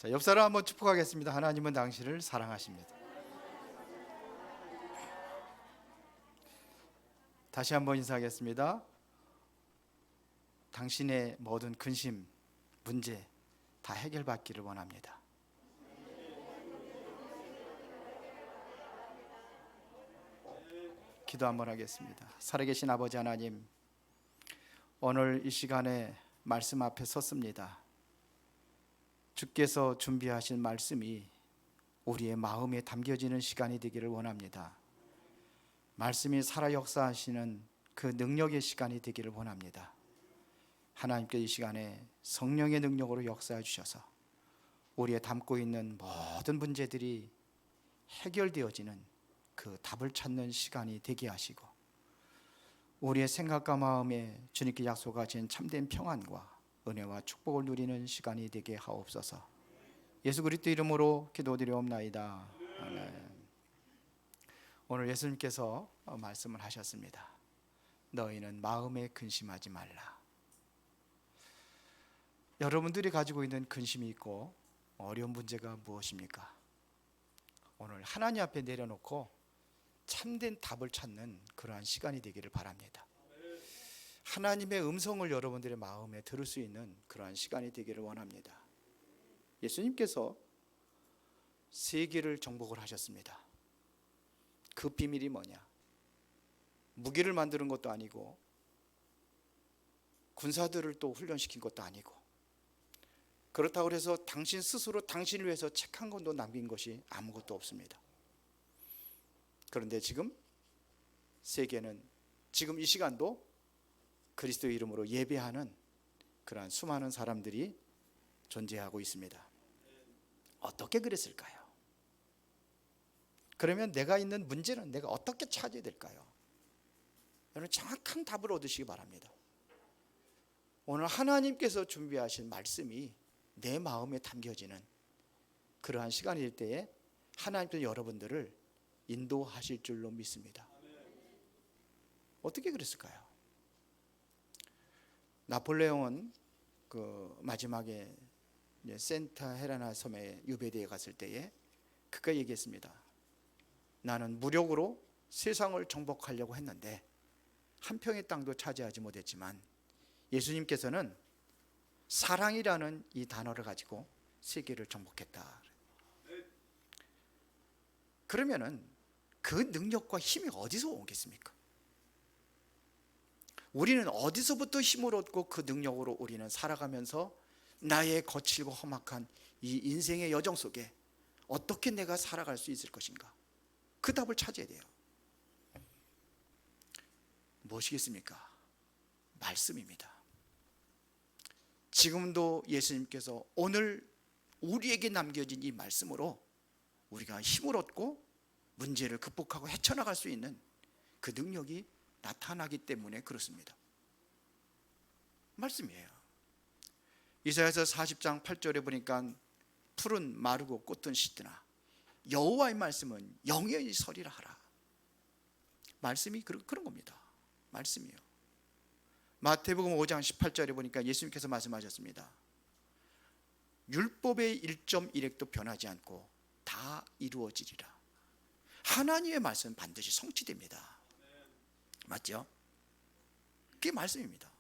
자, 옆 사람 한번 축복하겠습니다. 하나님은 당신을 사랑하십니다. 다시 한번 인사하겠습니다. 당신의 모든 근심, 문제 다 해결받기를 원합니다. 기도 한번 하겠습니다. 살아계신 아버지 하나님, 오늘 이 시간에 말씀 앞에 섰습니다. 주께서 준비하신 말씀이 우리의 마음에 담겨지는 시간이 되기를 원합니다. 말씀이 살아 역사하시는 그 능력의 시간이 되기를 원합니다. 하나님께 이 시간에 성령의 능력으로 역사해 주셔서 우리의 담고 있는 모든 문제들이 해결되어지는 그 답을 찾는 시간이 되게 하시고, 우리의 생각과 마음에 주님께 약속하신 참된 평안과 은혜와 축복을 누리는 시간이 되게 하옵소서. 예수 그리스도 이름으로 기도드리옵나이다. 아멘. 오늘 예수님께서 말씀을 하셨습니다. 너희는 마음에 근심하지 말라. 여러분들이 가지고 있는 근심이 있고 어려운 문제가 무엇입니까? 오늘 하나님 앞에 내려놓고 참된 답을 찾는 그러한 시간이 되기를 바랍니다. 하나님의 음성을 여러분들의 마음에 들을 수 있는 그러한 시간이 되기를 원합니다. 예수님께서 세계를 정복을 하셨습니다. 그 비밀이 뭐냐? 무기를 만드는 것도 아니고 군사들을 또 훈련시킨 것도 아니고, 그렇다고 해서 당신 스스로 당신을 위해서 책 한 권도 남긴 것이 아무것도 없습니다. 그런데 지금 세계는, 지금 이 시간도 그리스도 이름으로 예배하는 그러한 수많은 사람들이 존재하고 있습니다. 어떻게 그랬을까요? 그러면 내가 있는 문제는 내가 어떻게 찾아야 될까요? 여러분, 정확한 답을 얻으시기 바랍니다. 오늘 하나님께서 준비하신 말씀이 내 마음에 담겨지는 그러한 시간이 될 때에 하나님께서 여러분들을 인도하실 줄로 믿습니다. 어떻게 그랬을까요? 나폴레옹은 그 마지막에 센타 헤레나 섬에 유배대에 갔을 때에 그가 얘기했습니다. 나는 무력으로 세상을 정복하려고 했는데 한 평의 땅도 차지하지 못했지만 예수님께서는 사랑이라는 이 단어를 가지고 세계를 정복했다. 그러면은 그 능력과 힘이 어디서 오겠습니까? 우리는 어디서부터 힘을 얻고 그 능력으로 우리는 살아가면서 나의 거칠고 험악한 이 인생의 여정 속에 어떻게 내가 살아갈 수 있을 것인가? 그 답을 찾아야 돼요. 무엇이겠습니까? 말씀입니다. 지금도 예수님께서 오늘 우리에게 남겨진 이 말씀으로 우리가 힘을 얻고 문제를 극복하고 헤쳐나갈 수 있는 그 능력이 나타나기 때문에 그렇습니다. 말씀이에요. 이사야서 40장 8절에 보니까 풀은 마르고 꽃은 시드나 여호와의 말씀은 영원히 서리라 하라. 말씀이 그런 겁니다. 말씀이요. 마태복음 5장 18절에 보니까 예수님께서 말씀하셨습니다. 율법의 1.1획도 변하지 않고 다 이루어지리라. 하나님의 말씀은 반드시 성취됩니다. 맞죠? 그게 말씀입니다.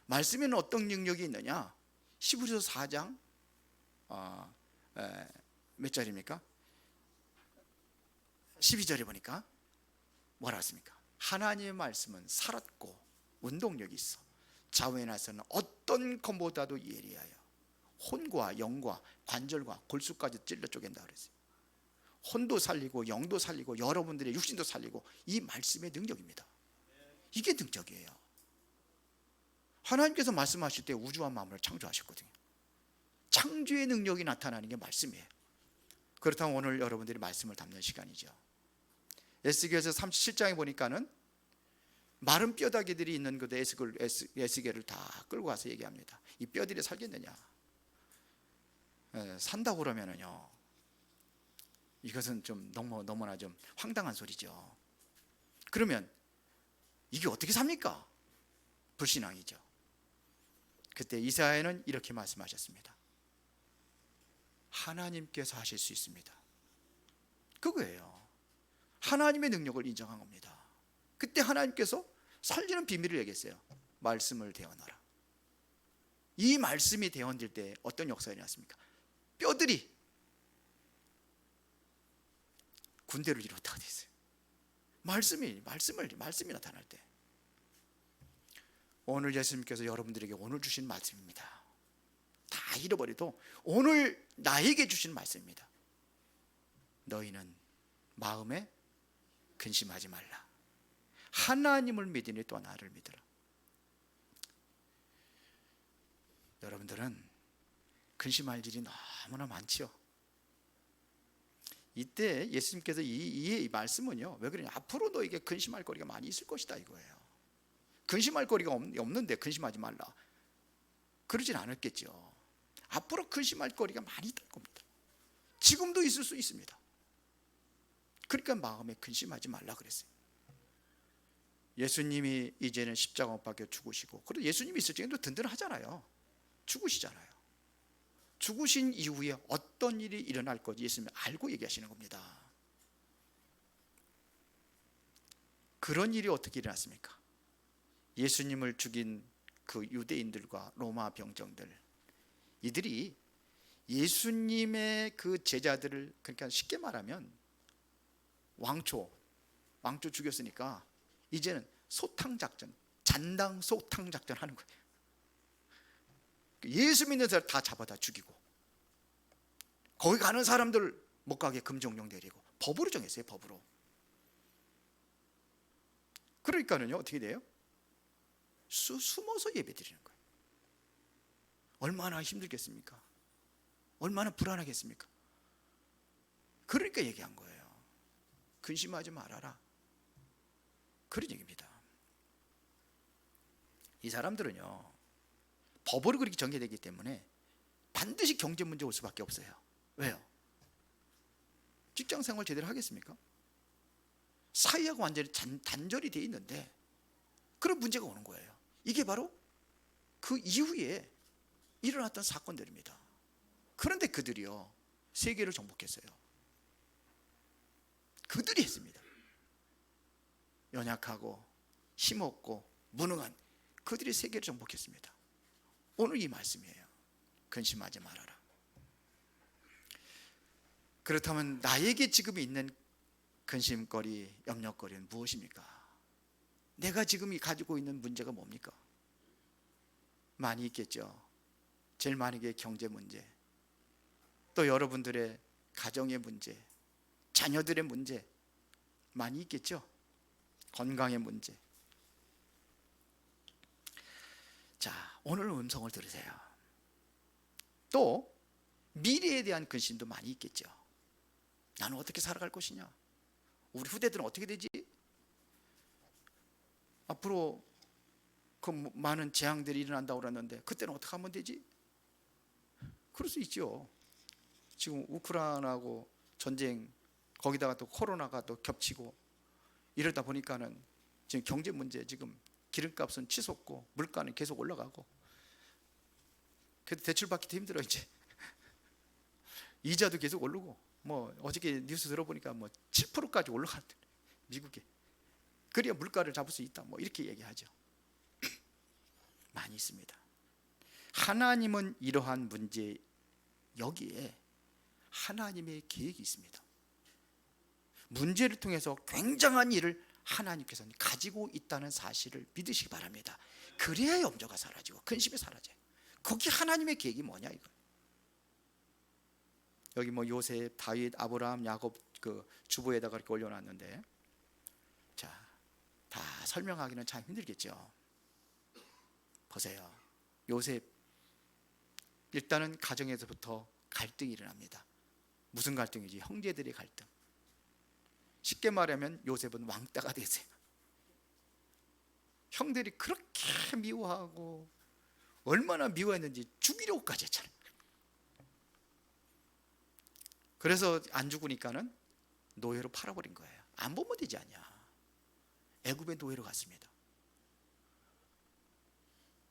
말씀에는 어떤 능력이 있느냐? 히브리서 4장 몇 절입니까? 12절에 보니까 뭐라 했습니까? 하나님의 말씀은 살았고 운동력이 있어 좌우에 나서는 어떤 검보다도 예리하여 혼과 영과 관절과 골수까지 찔러 쪼갠다 그랬어요. 혼도 살리고 영도 살리고 여러분들의 육신도 살리고, 이 말씀의 능력입니다. 이게 능력이에요. 하나님께서 말씀하실 때 우주와 만물을 창조하셨거든요. 창조의 능력이 나타나는 게 말씀이에요. 그렇다면 오늘 여러분들이 말씀을 담는 시간이죠. 에스겔서 37장에 보니까는 마른 뼈다귀들이 있는 그 에스겔을 다 끌고 가서 얘기합니다. 이 뼈들이 살겠느냐? 산다고 그러면은요, 이것은 좀 너무나 좀 황당한 소리죠. 그러면 이게 어떻게 삽니까? 불신앙이죠. 그때 이사야는 이렇게 말씀하셨습니다. 하나님께서 하실 수 있습니다. 그거예요. 하나님의 능력을 인정한 겁니다. 그때 하나님께서 살리는 비밀을 얘기했어요. 말씀을 대언하라. 이 말씀이 대언될 때 어떤 역사가 일어났습니까? 뼈들이 군대를 이뤘다고 되어 있어요. 말씀이 나타날 때. 오늘 예수님께서 여러분들에게 오늘 주신 말씀입니다. 다 잃어버려도 오늘 나에게 주신 말씀입니다. 너희는 마음에 근심하지 말라. 하나님을 믿으니 또 나를 믿으라. 여러분들은 근심할 일이 너무나 많지요. 이때 예수님께서 이 말씀은요, 왜 그러냐, 앞으로 너에게 근심할 거리가 많이 있을 것이다 이거예요. 근심할 거리가 없는데 근심하지 말라, 그러진 않았겠죠. 앞으로 근심할 거리가 많이 있을 겁니다. 지금도 있을 수 있습니다. 그러니까 마음에 근심하지 말라 그랬어요. 예수님이 이제는 십자가 못 박혀 죽으시고, 그리고 예수님이 있을 적에도 든든하잖아요. 죽으시잖아요. 죽으신 이후에 어떤 일이 일어날 건지 예수님이 알고 얘기하시는 겁니다. 그런 일이 어떻게 일어났습니까? 예수님을 죽인 그 유대인들과 로마 병정들, 이들이 예수님의 그 제자들을, 그러니까 쉽게 말하면 왕초 죽였으니까 이제는 소탕작전, 잔당 소탕작전 하는 거예요. 예수 믿는 사람 다 잡아다 죽이고, 거기 가는 사람들 못 가게 금종령 내리고, 법으로 정했어요. 법으로. 그러니까는요, 어떻게 돼요? 숨어서 예배 드리는 거예요. 얼마나 힘들겠습니까? 얼마나 불안하겠습니까? 그러니까 얘기한 거예요. 근심하지 말아라, 그런 얘기입니다. 이 사람들은요, 법으로 그렇게 전개되기 때문에 반드시 경제 문제 올 수밖에 없어요. 왜요? 직장 생활 제대로 하겠습니까? 사회하고 완전히 단절이 되어 있는데 그런 문제가 오는 거예요. 이게 바로 그 이후에 일어났던 사건들입니다. 그런데 그들이요, 세계를 정복했어요. 그들이 했습니다. 연약하고 힘없고 무능한 그들이 세계를 정복했습니다. 오늘 이 말씀이에요. 근심하지 말아라. 그렇다면 나에게 지금 있는 근심거리, 염려거리는 무엇입니까? 내가 지금 가지고 있는 문제가 뭡니까? 많이 있겠죠. 제일 많은 게 경제 문제, 또 여러분들의 가정의 문제, 자녀들의 문제 많이 있겠죠. 건강의 문제. 자, 오늘 음성을 들으세요. 또 미래에 대한 근심도 많이 있겠죠. 나는 어떻게 살아갈 것이냐? 우리 후대들은 어떻게 되지? 앞으로 그 많은 재앙들이 일어난다고 그랬는데 그때는 어떻게 하면 되지? 그럴 수 있죠. 지금 우크라이나하고 전쟁, 거기다가 또 코로나가 또 겹치고 이러다 보니까는 지금 경제 문제, 지금 기름값은 치솟고 물가는 계속 올라가고, 그래도 대출받기도 힘들어 이제. 이자도 계속 오르고, 뭐 어저께 뉴스 들어보니까 뭐 7%까지 올라갔대, 미국에. 그래야 물가를 잡을 수 있다, 뭐 이렇게 얘기하죠. 많이 있습니다. 하나님은 이러한 문제, 여기에 하나님의 계획이 있습니다. 문제를 통해서 굉장한 일을 하나님께서는 가지고 있다는 사실을 믿으시기 바랍니다. 그래야 염려가 사라지고 근심이 사라져요. 거기 하나님의 계획이 뭐냐 이거. 여기 뭐 요셉, 다윗, 아브라함, 야곱 그 주보에다가 이렇게 올려놨는데, 자, 다 설명하기는 참 힘들겠죠. 보세요. 요셉, 일단은 가정에서부터 갈등이 일어납니다. 무슨 갈등이지? 형제들의 갈등. 쉽게 말하면 요셉은 왕따가 되세요. 형들이 그렇게 미워하고, 얼마나 미워했는지 죽이려고까지 했잖아요. 그래서 안 죽으니까는 노예로 팔아버린 거예요. 안 보면 되지 않냐. 애굽의 노예로 갔습니다.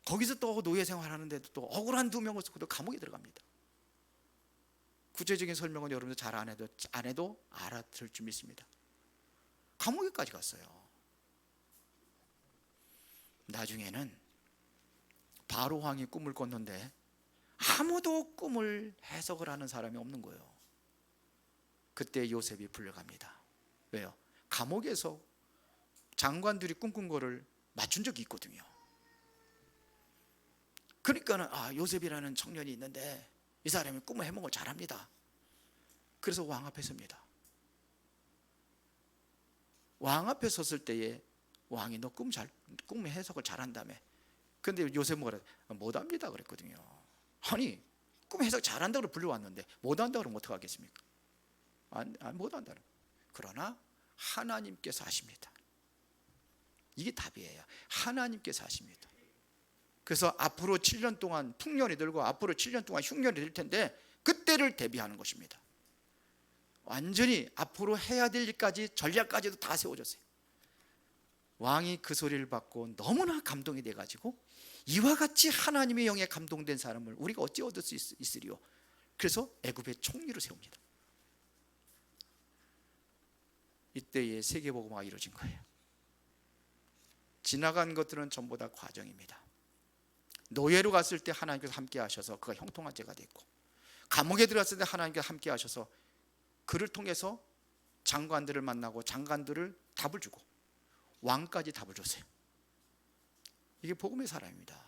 거기서 또 노예 생활하는데도 또 억울한 두 명을 쓰고 또 감옥에 들어갑니다. 구체적인 설명은 여러분들 잘 안 해도 알아들을 줄 믿습니다. 감옥에까지 갔어요. 나중에는 바로 왕이 꿈을 꿨는데 아무도 꿈을 해석을 하는 사람이 없는 거예요. 그때 요셉이 불려갑니다. 왜요? 감옥에서 장관들이 꿈꾼 거를 맞춘 적이 있거든요. 그러니까는 요셉이라는 청년이 있는데 이 사람이 꿈을 해몽을 잘합니다. 그래서 왕 앞에 섭니다. 왕 앞에 섰을 때에 왕이 너 꿈 해석을 잘한다며. 근데 요셉 뭐라 못합니다 그랬거든요. 아니 꿈 해석 잘한다고 불려왔는데 못한다고 그러면 어떡하겠습니까? 못한다. 그러나 하나님께서 하십니다. 이게 답이에요. 하나님께서 하십니다. 그래서 앞으로 7년 동안 풍년이 들고 앞으로 7년 동안 흉년이 될 텐데 그때를 대비하는 것입니다. 완전히 앞으로 해야 될 일까지 전략까지도 다 세워졌어요. 왕이 그 소리를 받고 너무나 감동이 돼가지고 이와 같이 하나님의 영에 감동된 사람을 우리가 어찌 얻을 수 있으리요. 그래서 애굽의 총리로 세웁니다. 이때의 세계복음화가 이루어진 거예요. 지나간 것들은 전부 다 과정입니다. 노예로 갔을 때 하나님께서 함께 하셔서 그가 형통한 죄가 됐고, 감옥에 들어갔을 때 하나님께서 함께 하셔서 그를 통해서 장관들을 만나고 장관들을 답을 주고 왕까지 답을 줬어요. 이게 복음의 사람입니다.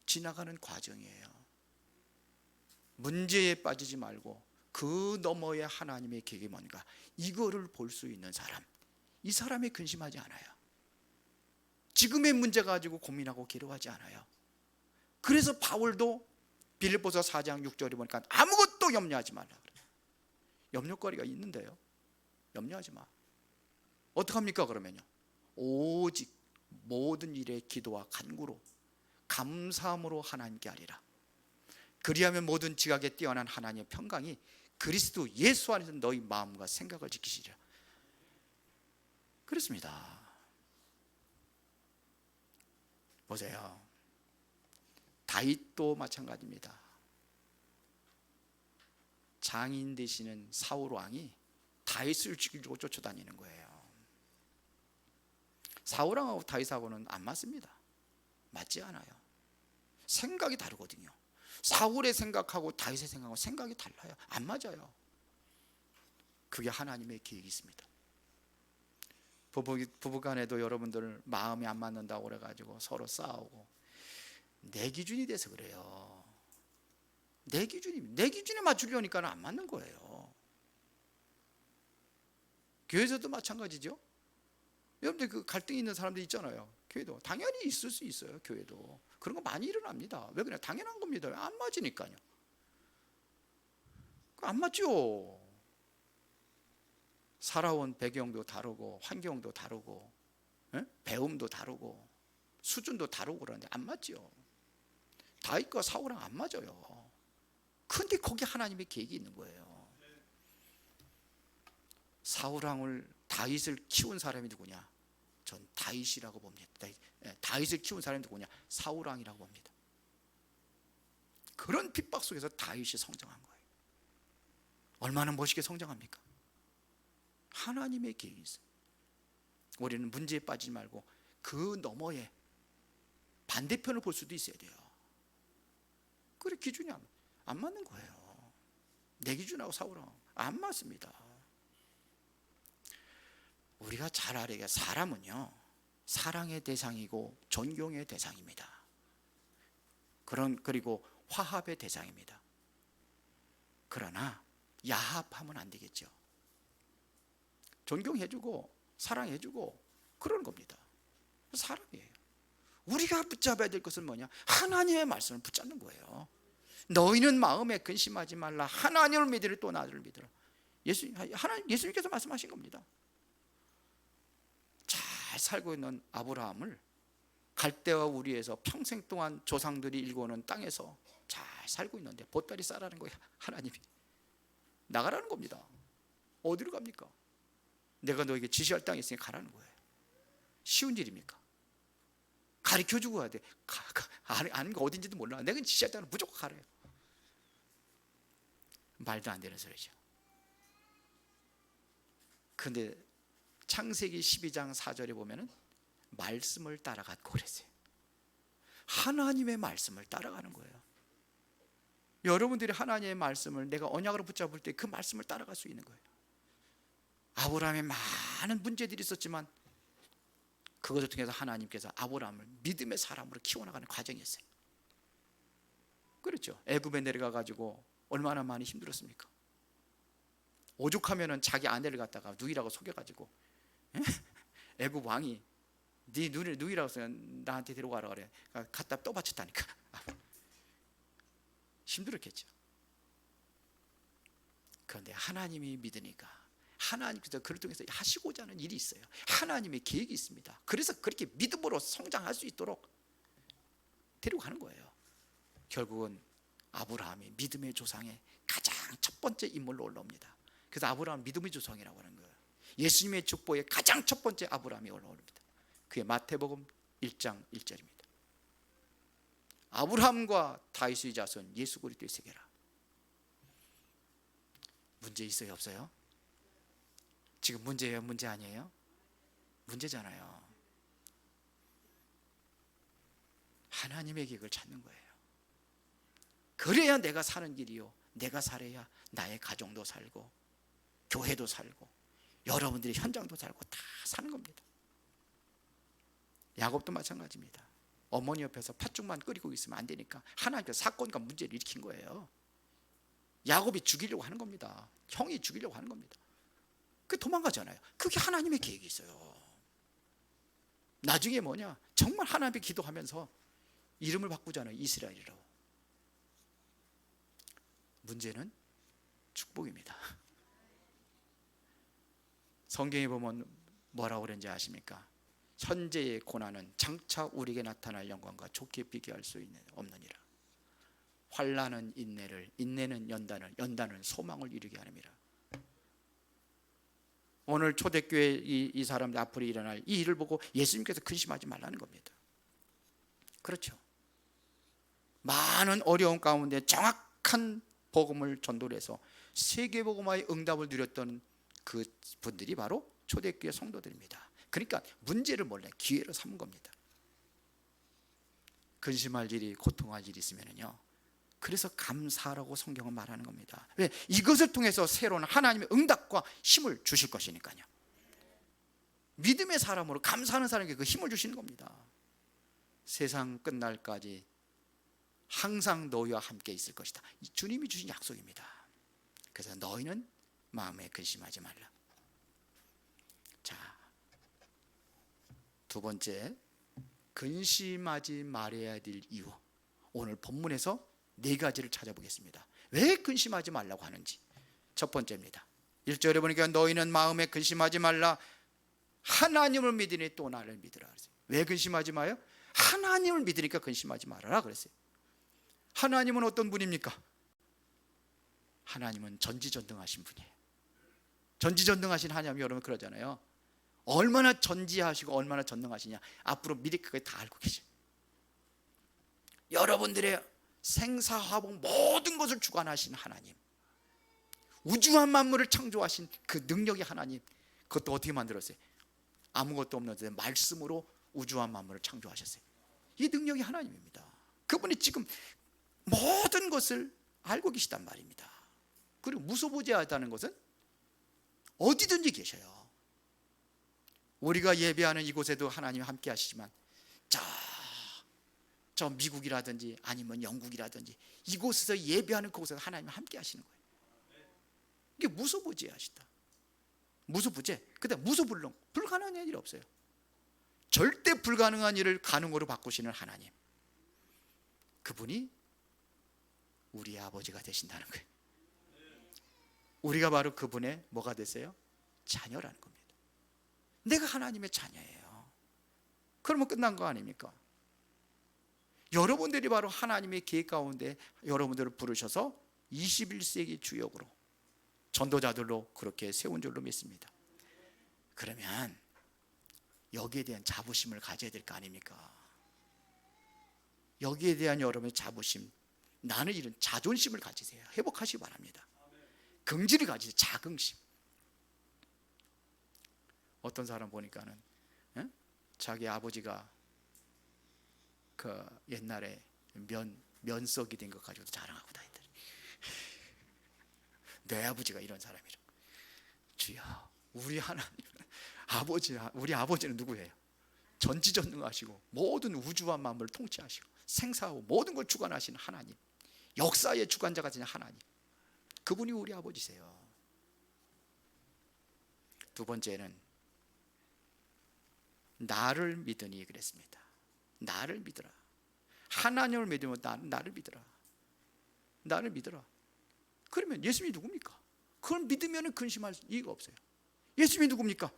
지나가는 과정이에요. 문제에 빠지지 말고 그 너머에 하나님의 계획이 뭔가 이거를 볼 수 있는 사람, 이 사람이 근심하지 않아요. 지금의 문제 가지고 고민하고 괴로워하지 않아요. 그래서 바울도 빌립보서 4장 6절에 보니까 아무것도 염려하지 말라 그래요. 염려거리가 있는데요, 염려하지 마. 어떡합니까 그러면요? 오직 모든 일에 기도와 간구로 감사함으로 하나님께 하리라. 그리하면 모든 지각에 뛰어난 하나님의 평강이 그리스도 예수 안에서 너희 마음과 생각을 지키시리라. 그렇습니다. 보세요. 다윗도 마찬가지입니다. 장인 되시는 사울 왕이 다윗을 죽이려고 쫓아다니는 거예요. 사울 왕하고 다윗하고는 안 맞습니다. 맞지 않아요. 생각이 다르거든요. 사울의 생각하고 다윗의 생각하고 생각이 달라요. 안 맞아요. 그게 하나님의 계획이 있습니다. 부부간에도 여러분들 마음이 안 맞는다고 그래가지고 서로 싸우고, 내 기준이 돼서 그래요. 내 기준에 맞추려니까 안 맞는 거예요. 교회에서도 마찬가지죠. 여러분들 그 갈등이 있는 사람들 있잖아요. 교회도 당연히 있을 수 있어요. 교회도 그런 거 많이 일어납니다. 왜 그래? 당연한 겁니다. 안 맞으니까요. 안 맞죠. 살아온 배경도 다르고 환경도 다르고 배움도 다르고 수준도 다르고 그러는데 안 맞죠. 다윗과 사울랑 안 맞아요. 근데 거기 하나님의 계획이 있는 거예요. 사울왕을 다윗을 키운 사람이 누구냐? 전 다윗이라고 봅니다. 다윗을 키운 사람이 누구냐? 사울왕이라고 봅니다. 그런 핍박 속에서 다윗이 성장한 거예요. 얼마나 멋있게 성장합니까? 하나님의 계획이 있어요. 우리는 문제에 빠지지 말고 그 너머에 반대편을 볼 수도 있어야 돼요. 그래, 기준이 안 맞는 거예요. 내 기준하고 사울왕 안 맞습니다. 우리가 잘 알아야 돼. 사람은요, 사랑의 대상이고 존경의 대상입니다. 그리고 화합의 대상입니다. 그러나 야합하면 안 되겠죠. 존경해주고 사랑해주고 그러는 겁니다. 사람이에요. 우리가 붙잡아야 될 것은 뭐냐? 하나님의 말씀을 붙잡는 거예요. 너희는 마음에 근심하지 말라. 하나님을 믿으라. 또 나를 믿으라. 예수님께서 말씀하신 겁니다. 잘 살고 있는 아브라함을 갈대와 우리에서 평생 동안 조상들이 일궈놓은 땅에서 잘 살고 있는데 보따리 싸라는 거예요. 하나님이 나가라는 겁니다. 어디로 갑니까? 내가 너에게 지시할 땅이 있으니 가라는 거예요. 쉬운 일입니까? 가르쳐주고 가야 돼. 아는 거 어딘지도 몰라. 내가 지시할 땅은 무조건 가래요. 말도 안 되는 소리죠. 근데 창세기 12장 4절에 보면은 말씀을 따라갔고 그랬어요. 하나님의 말씀을 따라가는 거예요. 여러분들이 하나님의 말씀을 내가 언약으로 붙잡을 때 그 말씀을 따라갈 수 있는 거예요. 아브라함의 많은 문제들이 있었지만 그것을 통해서 하나님께서 아브라함을 믿음의 사람으로 키워나가는 과정이었어요. 그렇죠. 애굽에 내려가 가지고 얼마나 많이 힘들었습니까? 오죽하면은 자기 아내를 갖다가 누이라고 속여가지고 애굽 왕이 네 누이라고 해서 나한테 데려가라 그래. 갖다 떠받쳤다니까. 힘들었겠죠. 그런데 하나님이 믿으니까 하나님께서 그를 통해서 하시고자 하는 일이 있어요. 하나님의 계획이 있습니다. 그래서 그렇게 믿음으로 성장할 수 있도록 데려가는 거예요. 결국은 아브라함이 믿음의 조상의 가장 첫 번째 인물로 올라옵니다. 그래서 아브라함 믿음의 조상이라고 하는 거예요. 예수님의 축복의 가장 첫 번째 아브라함이 올라옵니다. 그게 마태복음 1장 1절입니다. 아브라함과 다윗의 자손 예수 그리스도의 세계라. 문제 있어요, 없어요? 지금 문제예요, 문제 아니에요? 문제잖아요. 하나님의 계획을 찾는 거예요. 그래야 내가 사는 길이요, 내가 살아야 나의 가정도 살고 교회도 살고 여러분들이 현장도 살고 다 사는 겁니다. 야곱도 마찬가지입니다. 어머니 옆에서 팥죽만 끓이고 있으면 안 되니까 하나님께서 사건과 문제를 일으킨 거예요. 야곱이 죽이려고 하는 겁니다. 형이 죽이려고 하는 겁니다. 그 도망가잖아요. 그게 하나님의 계획이 있어요. 나중에 뭐냐, 정말 하나님께 기도하면서 이름을 바꾸잖아요. 이스라엘이라고. 문제는 축복입니다. 성경에 보면 뭐라고 그런지 아십니까? 현재의 고난은 장차 우리에게 나타날 영광과 좋게 비교할 수 없느니라. 환난은 인내를, 인내는 연단을, 연단은 소망을 이루게 하느니라. 오늘 초대교회 이 사람들 앞으로 일어날 이 일을 보고 예수님께서 근심하지 말라는 겁니다. 그렇죠. 많은 어려움 가운데 정확한 복음을 전도를 해서 세계복음화의 응답을 누렸던 그 분들이 바로 초대교회 성도들입니다. 그러니까 문제를 몰래 기회로 삼은 겁니다. 근심할 일이, 고통할 일이 있으면요, 그래서 감사하라고 성경은 말하는 겁니다. 왜? 이것을 통해서 새로운 하나님의 응답과 힘을 주실 것이니까요. 믿음의 사람으로 감사하는 사람에게 그 힘을 주시는 겁니다. 세상 끝날까지 항상 너희와 함께 있을 것이다. 주님이 주신 약속입니다. 그래서 너희는 마음에 근심하지 말라. 자, 두 번째, 근심하지 말아야 될 이유. 오늘 본문에서 네 가지를 찾아보겠습니다. 왜 근심하지 말라고 하는지. 첫 번째입니다. 1절에 보니까 너희는 마음에 근심하지 말라. 하나님을 믿으니 또 나를 믿으라 그랬어요. 왜 근심하지 마요? 하나님을 믿으니까 근심하지 말아라 그랬어요. 하나님은 어떤 분입니까? 하나님은 전지전능하신 분이에요. 전지전능하신 하나님, 여러분 그러잖아요. 얼마나 전지하시고 얼마나 전능하시냐, 앞으로 미래까지 다 알고 계셔요. 여러분들의 생사화복 모든 것을 주관하신 하나님, 우주한 만물을 창조하신 그 능력의 하나님, 그것도 어떻게 만들었어요? 아무것도 없는데 말씀으로 우주한 만물을 창조하셨어요. 이 능력이 하나님입니다. 그분이 지금 모든 것을 알고 계시단 말입니다. 그리고 무소부재하다는 것은 어디든지 계셔요. 우리가 예배하는 이곳에도 하나님 함께 하시지만 저 미국이라든지 아니면 영국이라든지 이곳에서 예배하는 그곳에서 하나님 함께 하시는 거예요. 이게 무소부재하시다. 무소부재. 그다음 무소불능. 불가능한 일이 없어요. 절대 불가능한 일을 가능으로 바꾸시는 하나님, 그분이 우리의 아버지가 되신다는 거예요. 우리가 바로 그분의 뭐가 됐어요? 자녀라는 겁니다. 내가 하나님의 자녀예요. 그러면 끝난 거 아닙니까? 여러분들이 바로 하나님의 계획 가운데 여러분들을 부르셔서 21세기 주역으로, 전도자들로 그렇게 세운 줄로 믿습니다. 그러면 여기에 대한 자부심을 가져야 될 거 아닙니까? 여기에 대한 여러분의 자부심, 나는 이런 자존심을 가지세요. 회복하시기 바랍니다. 긍지를 가지세요. 자긍심. 어떤 사람 보니까는 자기 아버지가 그 옛날에 면석이 된 것 가지고 자랑하고 다니더래. 내 아버지가 이런 사람이라. 주여, 우리 하나님 우리 아버지는 누구예요? 전지전능하시고 모든 우주와 만물을 통치하시고 생사하고 모든 걸 주관하시는 하나님, 역사의 주관자가 되는 하나님, 그분이 우리 아버지세요. 두 번째는 나를 믿으니 그랬습니다. 나를 믿으라. 하나님을 믿으면 나를 믿으라. 나를 믿으라. 그러면 예수님이 누굽니까? 그걸 믿으면 근심할 이유가 없어요. 예수님이 누굽니까?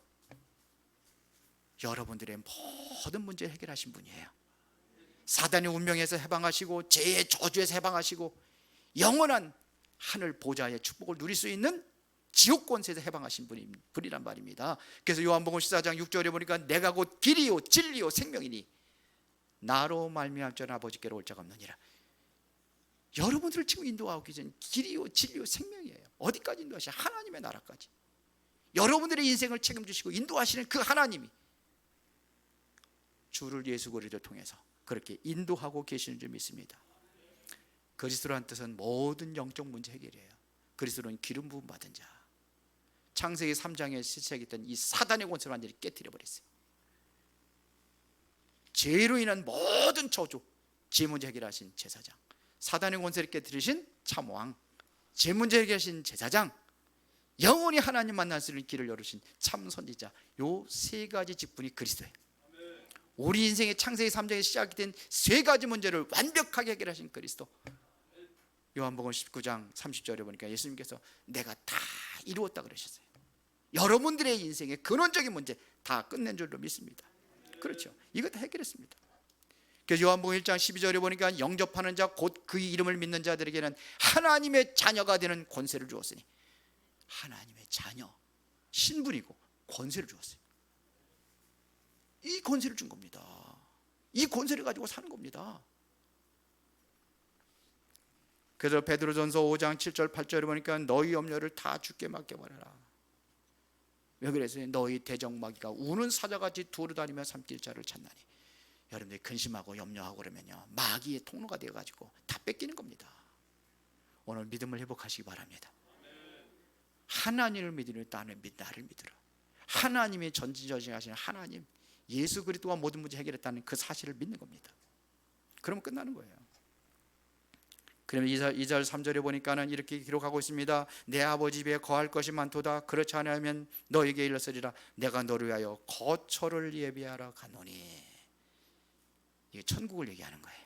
여러분들의 모든 문제 해결하신 분이에요. 사단의 운명에서 해방하시고 죄의 저주에서 해방하시고 영원한 하늘 보좌의 축복을 누릴 수 있는 지옥 권세에서 해방하신 분이란 말입니다. 그래서 요한복음 14장 6절에 보니까 내가 곧 길이요 진리요 생명이니 나로 말미암아 전 아버지께로 올 자가 없느니라. 여러분들을 지금 인도하고 계신 길이요 진리요 생명이에요. 어디까지 인도하시냐? 하나님의 나라까지. 여러분들의 인생을 책임지시고 인도하시는 그 하나님이 주를 예수 그리스도를 통해서 그렇게 인도하고 계시는 줄 믿습니다. 그리스도라는 뜻은 모든 영적 문제 해결이에요. 그리스도는 기름 부음 받은 자. 창세기 3장에 시작했던 이 사단의 권세를 완전히 깨뜨려 버렸어요. 죄로 인한 모든 저주, 죄 문제 해결하신 제사장, 사단의 권세를 깨뜨리신 참왕, 죄 문제 해결하신 제사장, 영원히 하나님 만날 수 있는 길을 열으신 참 선지자, 요 세 가지 직분이 그리스도예요. 우리 인생의 창세기 3장에 시작된 세 가지 문제를 완벽하게 해결하신 그리스도. 요한복음 19장 30절에 보니까 예수님께서 내가 다 이루었다 그러셨어요. 여러분들의 인생의 근원적인 문제 다 끝낸 줄로 믿습니다. 그렇죠. 이거 다 해결했습니다. 그래서 요한복음 1장 12절에 보니까 영접하는 자 곧 그 이름을 믿는 자들에게는 하나님의 자녀가 되는 권세를 주었으니, 하나님의 자녀, 신분이고 권세를 주었어요. 이 권세를 준 겁니다. 이 권세를 가지고 사는 겁니다. 그래서 베드로전서 5장 7절 8절에 보니까 너희 염려를 다 주께 맡겨버려라. 왜 그랬어요? 너희 대적마귀가 우는 사자같이 두루다니며 삼킬 자를 찾나니. 여러분들이 근심하고 염려하고 그러면요, 마귀의 통로가 되어가지고 다 뺏기는 겁니다. 오늘 믿음을 회복하시기 바랍니다. 하나님을 믿으니 나를 믿으라. 하나님이 전지전능하신 하나님, 예수 그리스도가 모든 문제 해결했다는 그 사실을 믿는 겁니다. 그러면 끝나는 거예요. 그러면 2절 3절에 보니까는 이렇게 기록하고 있습니다. 내 아버지 집에 거할 것이 많도다. 그렇지 않으면 너에게 일렀으리라. 내가 너를 위하여 거처를 예비하러 가노니. 이게 천국을 얘기하는 거예요.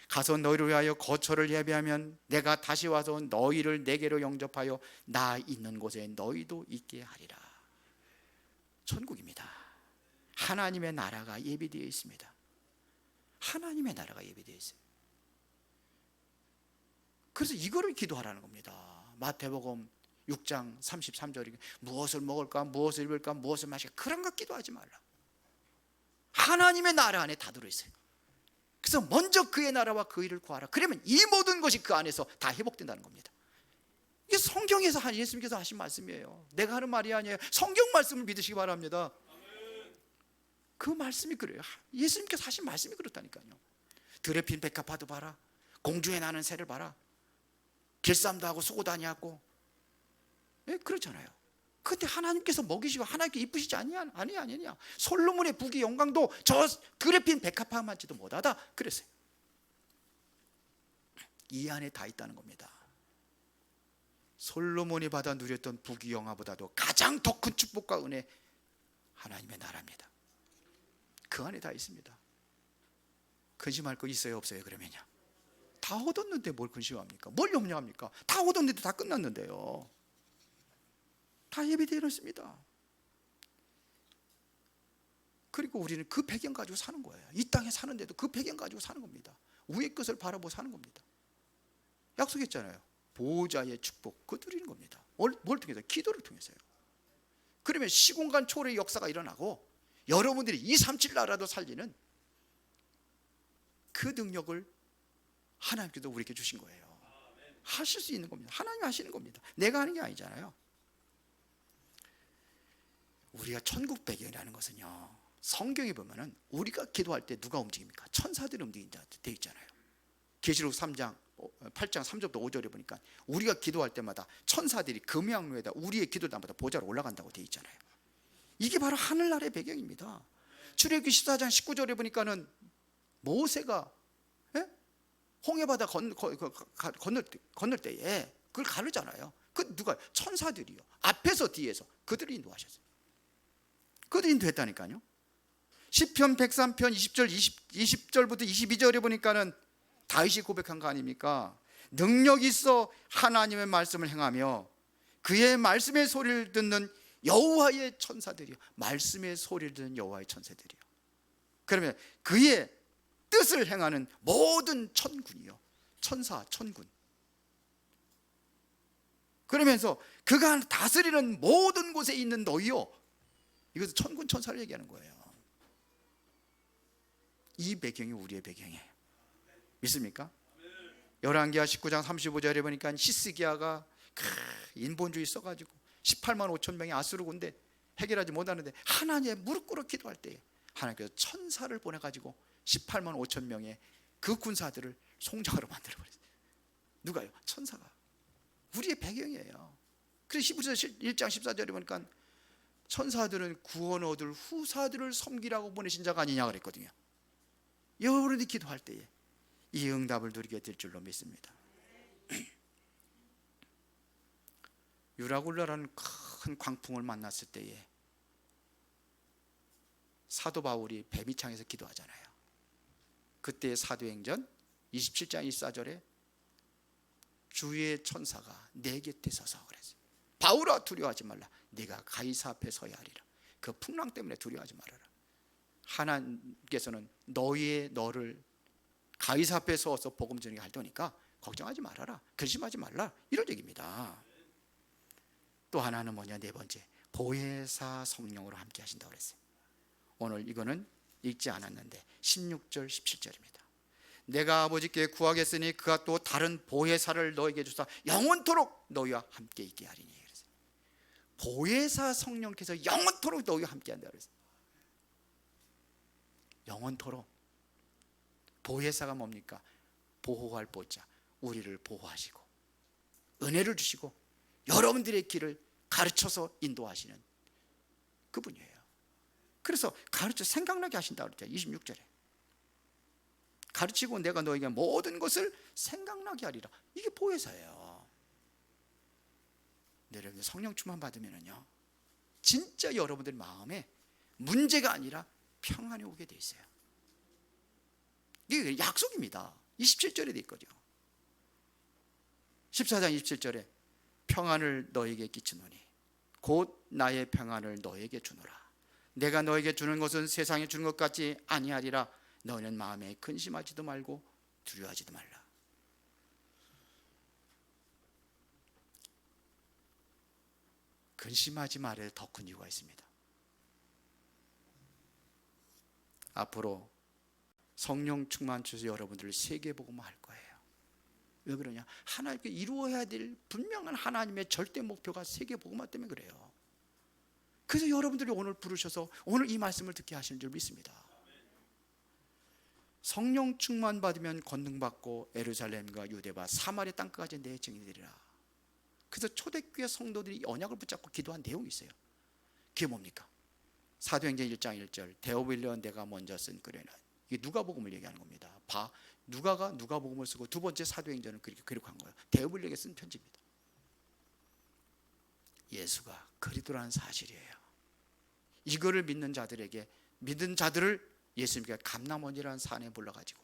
가서 너희를 위하여 거처를 예비하면 내가 다시 와서 너희를 내게로 영접하여 나 있는 곳에 너희도 있게 하리라. 천국입니다. 하나님의 나라가 예비되어 있습니다. 하나님의 나라가 예비되어 있어요. 그래서 이거를 기도하라는 겁니다. 마태복음 6장 33절에 무엇을 먹을까, 무엇을 입을까, 무엇을 마실까, 그런 거 기도하지 말라. 하나님의 나라 안에 다 들어있어요. 그래서 먼저 그의 나라와 그 일을 구하라. 그러면 이 모든 것이 그 안에서 다 회복된다는 겁니다. 이게 성경에서 예수님께서 하신 말씀이에요. 내가 하는 말이 아니에요. 성경 말씀을 믿으시기 바랍니다. 그 말씀이 그래요. 예수님께서 하신 말씀이 그렇다니까요. 들에 핀 백합화도 봐라, 공중에 나는 새를 봐라, 길쌈도 하고 수고도 아니하고, 그렇잖아요. 근데 하나님께서 먹이시고 하나님께 이쁘시지 아니냐. 솔로몬의 부귀 영광도 저 들에 핀 백합화만치도 못하다 그랬어요. 이 안에 다 있다는 겁니다. 솔로몬이 받아 누렸던 부귀 영화보다도 가장 더 큰 축복과 은혜, 하나님의 나라입니다. 그 안에 다 있습니다. 근심할 거 있어요 없어요? 그러면요, 다 얻었는데 뭘 근심합니까? 뭘 염려합니까? 다 얻었는데 다 끝났는데요. 다 예비되어 있습니다. 그리고 우리는 그 배경 가지고 사는 거예요. 이 땅에 사는데도 그 배경 가지고 사는 겁니다. 위의 것을 바라보고 사는 겁니다. 약속했잖아요. 보호자의 축복, 그거 누리는 겁니다. 뭘 통해서? 기도를 통해서요. 그러면 시공간 초월의 역사가 일어나고 여러분들이 237 나라도 살리는 그 능력을 하나님께서 우리에게 주신 거예요. 하실 수 있는 겁니다. 하나님이 하시는 겁니다. 내가 하는 게 아니잖아요. 우리가 천국 배경이라는 것은요, 성경에 보면은 우리가 기도할 때 누가 움직입니까? 천사들이 움직인다 되어 있잖아요. 계시록 3장 8장 3절부터 5절에 보니까 우리가 기도할 때마다 천사들이 금양로에다 우리의 기도단마다 보좌로 올라간다고 되어 있잖아요. 이게 바로 하늘나라의 배경입니다. 출애굽기 14장 19절에 보니까는 모세가 홍해바다 건널 때에 그걸 가르잖아요. 그 누가? 천사들이요. 앞에서 뒤에서 그들이 인도하셨어요. 그들이 인도했다니까요. 시편 103편 20절부터 22절에 보니까는 다윗이 고백한 거 아닙니까? 능력 있어 하나님의 말씀을 행하며 그의 말씀의 소리를 듣는 여호와의 천사들이요. 말씀의 소리를 듣는 여호와의 천사들이요. 그러면 그의 뜻을 행하는 모든 천군이요. 천사, 천군. 그러면서 그가 다스리는 모든 곳에 있는 너희요. 이것은 천군 천사를 얘기하는 거예요. 이 배경이 우리의 배경이에요. 믿습니까? 열왕기하 19장 35절에 보니까 히스기야가 인본주의 써가지고 18만 5천 명의 아수르 군대 해결하지 못하는데 하나님의 무릎 꿇어 기도할 때 하나님께서 천사를 보내가지고 18만 5천 명의 그 군사들을 송장으로 만들어버렸어요. 누가요? 천사가. 우리의 배경이에요. 그래서 히브리서 1장 14절에 보니까 천사들은 구원 얻을 후사들을 섬기라고 보내신 자가 아니냐 그랬거든요. 여러분이 기도할 때에 이 응답을 누리게 될 줄로 믿습니다. 유라굴라라는 큰 광풍을 만났을 때에 사도 바울이 배미창에서 기도하잖아요. 그때 사도행전 27장 24절에 주의 천사가 내 곁에 서서 그랬어요. 바울아 두려워하지 말라. 네가 가이사 앞에 서야 하리라. 그 풍랑 때문에 두려워하지 말아라. 하나님께서는 너를 가이사 앞에 서서 복음 전하게 할 테니까 걱정하지 말아라. 근심하지 말라. 이런 얘기입니다. 또 하나는 뭐냐? 네 번째, 보혜사 성령으로 함께 하신다고 그랬어요. 오늘 이거는 읽지 않았는데 16절 17절입니다. 내가 아버지께 구하겠으니 그가 또 다른 보혜사를 너에게 주사 영원토록 너희와 함께 있게 하리니. 그랬어요. 보혜사 성령께서 영원토록 너희와 함께 한다고 그랬어요. 영원토록. 보혜사가 뭡니까? 보호할 보자. 우리를 보호하시고 은혜를 주시고 여러분들의 길을 가르쳐서 인도하시는 그분이에요. 그래서 가르쳐 생각나게 하신다고 그랬죠. 26절에 가르치고 내가 너에게 모든 것을 생각나게 하리라. 이게 보혜사예요. 네, 여러분 성령 충만 받으면요 진짜 여러분들 마음에 문제가 아니라 평안이 오게 돼 있어요. 이게 약속입니다. 27절에 돼 있거든요. 14장 27절에 평안을 너에게 끼치노니 곧 나의 평안을 너에게 주노라. 내가 너에게 주는 것은 세상에 주는 것 같지 아니하리라. 너는 마음에 근심하지도 말고 두려워하지도 말라. 근심하지 말아야 더 큰 이유가 있습니다. 앞으로 성령 충만 주셔서 여러분들을 세계복음화 할 거예요. 왜 그러냐? 하나님께 이루어야 될 분명한 하나님의 절대 목표가 세계복음화 때문에 그래요. 그래서 여러분들이 오늘 부르셔서 오늘 이 말씀을 듣게 하시는 줄 믿습니다. 성령 충만 받으면 권능받고 예루살렘과 유대와 사마리아 땅까지 내 증인이 되리라. 그래서 초대교회 성도들이 언약을 붙잡고 기도한 내용이 있어요. 그게 뭡니까? 사도행전 1장 1절 데오빌려 내가 먼저 쓴 글에는, 이게 누가복음을 얘기하는 겁니다. 누가가 누가복음을 쓰고 두 번째 사도행전을 그렇게 기록한 거예요. 데오빌려에게 쓴 편지입니다. 예수가 그리스도라는 사실이에요. 이거를 믿는 자들을 예수님께서 감람원이라는 산에 불러가지고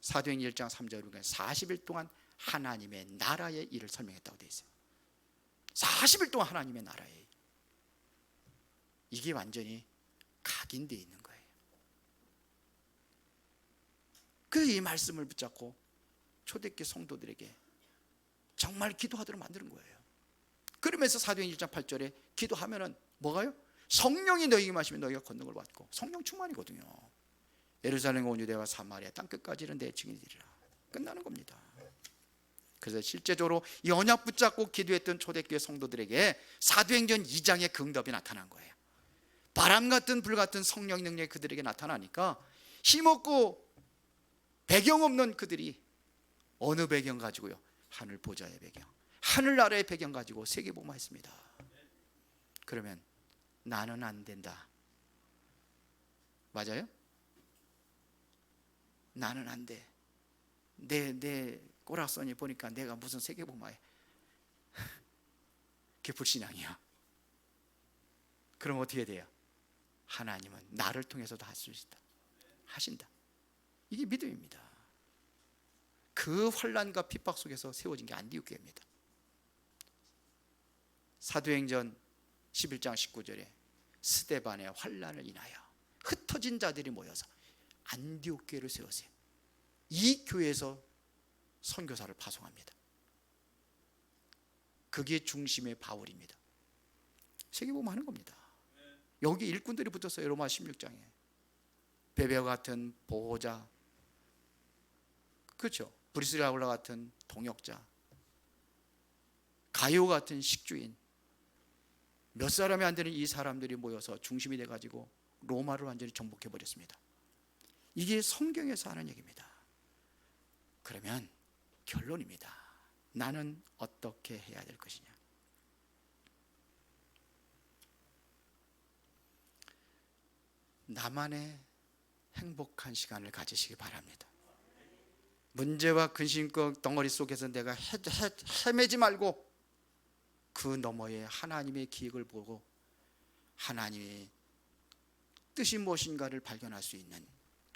사도행전 1장 3절에 보면 40일 동안 하나님의 나라의 일을 설명했다고 되어 있어요. 40일 동안 하나님의 나라의 일. 이게 완전히 각인되어 있는 거예요. 그래서 이 말씀을 붙잡고 초대교회 성도들에게 정말 기도하도록 만드는 거예요. 그러면서 사도행전 1장 8절에 기도하면은 뭐가요? 성령이 너희에게 마시면 너희가 권능을 받고, 성령 충만이거든요. 예루살렘과 온 유대와 사마리아 땅끝까지는 내 증인이 되리라. 끝나는 겁니다. 그래서 실제적으로 이 언약 붙잡고 기도했던 초대교회 성도들에게 사도행전 2장의 그 응답이 나타난 거예요. 바람 같은 불 같은 성령 능력이 그들에게 나타나니까 힘없고 배경 없는 그들이 어느 배경 가지고요? 하늘 보좌의 배경, 하늘나라의 배경 가지고 세계복음화했습니다. 그러면 나는 안 된다. 맞아요? 나는 안 돼. 내 꼬락서니 보니까 내가 무슨 세계복음화해. 그게 불신앙이야. 그럼 어떻게 돼요? 하나님은 나를 통해서도 할 수 있다. 하신다. 이게 믿음입니다. 그 환난과 핍박 속에서 세워진 게 안디옥교회입니다. 사도행전 11장 19절에 스데반의 환난을 인하여 흩어진 자들이 모여서 안디옥교회를 세웠어요. 이 교회에서 선교사를 파송합니다. 그게 중심의 바울입니다. 세계복음 하는 겁니다. 여기 일꾼들이 붙었어요. 로마 16장에 베베와 같은 보호자, 그렇죠? 브리스라울라 같은 동역자, 가요 같은 식주인, 몇 사람이 안 되는 이 사람들이 모여서 중심이 돼가지고 로마를 완전히 정복해버렸습니다. 이게 성경에서 하는 얘기입니다. 그러면 결론입니다. 나는 어떻게 해야 될 것이냐? 나만의 행복한 시간을 가지시기 바랍니다. 문제와 근심과 덩어리 속에서 내가 헤매지 말고 그 너머에 하나님의 기획을 보고 하나님의 뜻이 무엇인가를 발견할 수 있는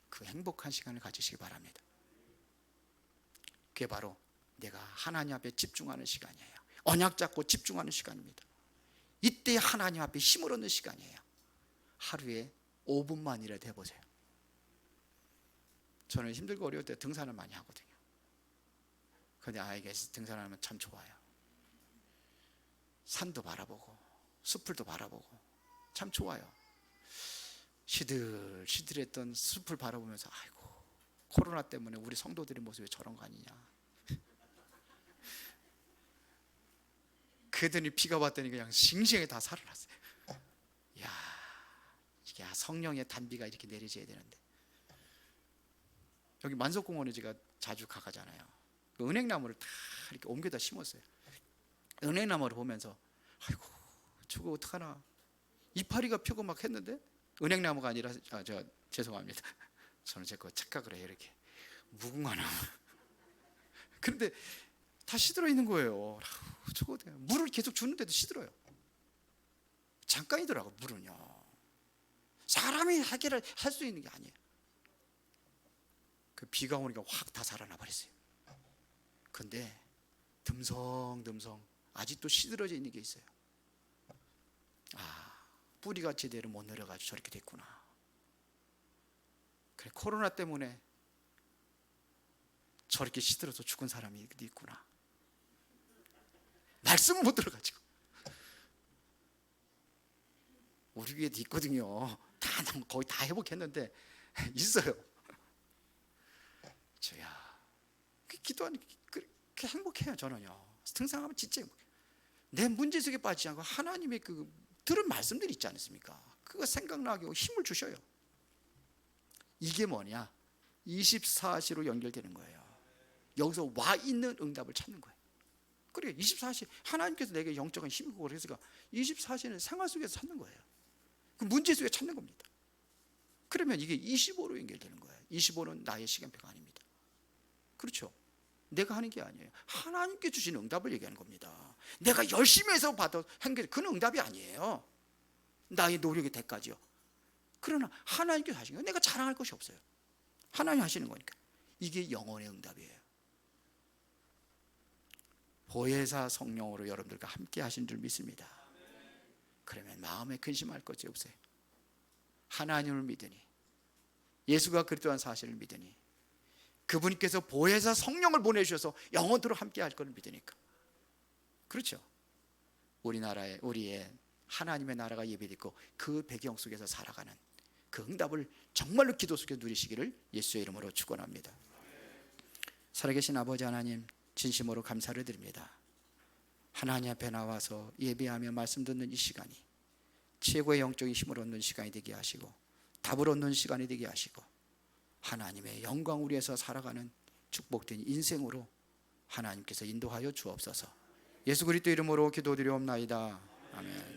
그 행복한 시간을 가지시기 바랍니다. 그게 바로 내가 하나님 앞에 집중하는 시간이에요. 언약 잡고 집중하는 시간입니다. 이때 하나님 앞에 힘을 얻는 시간이에요. 하루에 5분만이라도 해보세요. 저는 힘들고 어려울 때 등산을 많이 하거든요. 그런데 아이가 등산하면 참 좋아요. 산도 바라보고 숲을도 바라보고 참 좋아요. 시들시들했던 숲을 바라보면서 아이고, 코로나 때문에 우리 성도들의 모습이 저런 거 아니냐. 그들이 비가 왔더니 그냥 싱싱하게 다 살아났어요. 이야, 이게 성령의 단비가 이렇게 내려져야 되는데. 여기 만석공원에 제가 자주 가잖아요. 그 은행나무를 다 이렇게 옮겨다 심었어요. 은행나무를 보면서 아이고, 저거 어떡하나. 이파리가 피고 막 했는데 은행나무가 아니라 죄송합니다. 저는 제 거 착각을 해요. 이렇게 무궁화나무. 그런데 다 시들어 있는 거예요. 저거 물을 계속 주는데도 시들어요. 잠깐이더라고. 물은요, 사람이 해결을 할 수 있는 게 아니에요. 그 비가 오니까 확 다 살아나 버렸어요. 근데 듬성듬성 아직도 시들어져 있는 게 있어요. 아, 뿌리가 제대로 못 내려가지고 저렇게 됐구나. 그래, 코로나 때문에 저렇게 시들어서 죽은 사람이 있구나. 말씀을 못 들어가지고. 우리 교회도 있거든요. 거의 다 회복했는데 있어요. 저야 기도하는 그렇게 행복해요. 저는요, 등산하면 진짜 행복해요. 내 문제 속에 빠지지 않고 하나님의 그 들은 말씀들이 있지 않습니까? 그거 생각나게 하고 힘을 주셔요. 이게 뭐냐? 24시로 연결되는 거예요. 여기서 와 있는 응답을 찾는 거예요. 그래요. 24시 하나님께서 내게 영적인 힘을 주고 그래서 24시는 생활 속에서 찾는 거예요. 그 문제 속에 찾는 겁니다. 그러면 이게 25로 연결되는 거예요. 25는 나의 시간표가 아닙니다. 그렇죠? 내가 하는 게 아니에요. 하나님께 주신 응답을 얘기하는 겁니다. 내가 열심히 해서 받아 행동, 그는 응답이 아니에요. 나의 노력의 대가지요. 그러나 하나님께서 하신 거예요. 내가 자랑할 것이 없어요. 하나님 하시는 거니까. 이게 영혼의 응답이에요. 보혜사 성령으로 여러분들과 함께 하신 줄 믿습니다. 그러면 마음에 근심할 것이 없어요. 하나님을 믿으니, 예수가 그리스도한 사실을 믿으니, 그분께서 보혜사 성령을 보내주셔서 영원토록 함께 할 것을 믿으니까. 그렇죠? 우리의 하나님의 나라가 예배되고 그 배경 속에서 살아가는 그 응답을 정말로 기도 속에 누리시기를 예수의 이름으로 축원합니다. 살아계신 아버지 하나님, 진심으로 감사를 드립니다. 하나님 앞에 나와서 예배하며 말씀 듣는 이 시간이 최고의 영적인 힘을 얻는 시간이 되게 하시고 답을 얻는 시간이 되게 하시고 하나님의 영광을 위해서 살아가는 축복된 인생으로 하나님께서 인도하여 주옵소서. 예수 그리스도 이름으로 기도드리옵나이다. 아멘.